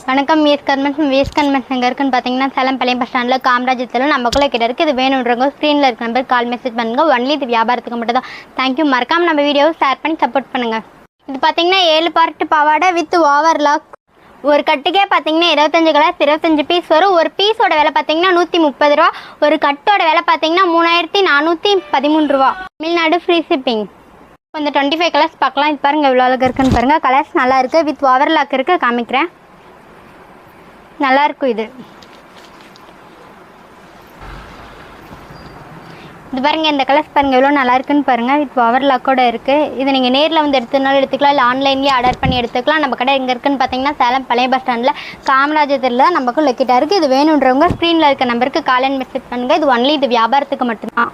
வணக்கம். Vs convention எங்கே இருக்குன்னு பார்த்தீங்கன்னா சேலம் பழைய பஸ் ஸ்டாண்டில் காமராஜத்தில் நம்மக்குள்ளே கிட்ட இருக்குது. இது வேணுன்றவங்க ஸ்க்ரீனில் இருக்க நம்பர் கால் மெசேஜ் பண்ணுங்கள். ஒன்லி இது வியாபாரத்துக்கு மட்டும் தான். தேங்க்யூ. மறக்காமல் நம்ம வீடியோவை ஷேர் பண்ணி சப்போர்ட் பண்ணுங்கள். இது பார்த்தீங்கன்னா 7 பார்ட் பாவாடை வித் ஓவர்லாக். ஒரு கட்டுக்கே பார்த்தீங்கன்னா 25 கலர்ஸ் 25 பீஸ் வரும். ஒரு பீஸோட விலை பார்த்தீங்கன்னா 130 ரூபா. ஒரு கட்டோட விலை பார்த்தீங்கன்னா 3413 ரூபா. Tamil Nadu free shipping. இந்த 25 கலர்ஸ் பார்க்கலாம். இது பாருங்கள் எவ்வளோ அழகாக இருக்குன்னு பாருங்கள். கலர்ஸ் நல்லா இருக்குது. வித் ஓவர்லாக் இருக்குது. காமிக்கிறேன். நல்லாயிருக்கும். இது பாருங்கள். இந்த கலர்ஸ் பாருங்கள் எவ்வளோ நல்லா இருக்குன்னு பாருங்கள். வித் ஓவர்லாக்கோட இருக்குது. இது நீங்கள் நேரில் வந்து எடுத்துனாலும் எடுத்துக்கலாம், இல்லை ஆன்லைன்லேயே ஆர்டர் பண்ணி எடுத்துக்கலாம். நம்ம கடை எங்கே இருக்குன்னு பார்த்தீங்கன்னா சேலம் பழைய பஸ் ஸ்டாண்டில் காமராஜத்தில் தான் நமக்கு லொக்கேட்டாக இருக்குது. இது வேணுன்றவங்க ஸ்க்ரீனில் இருக்க நம்பருக்கு கால் அண்ட் மெசேஜ் பண்ணுங்கள். இது ஒன்லி இது வியாபாரத்துக்கு மட்டும்தான்.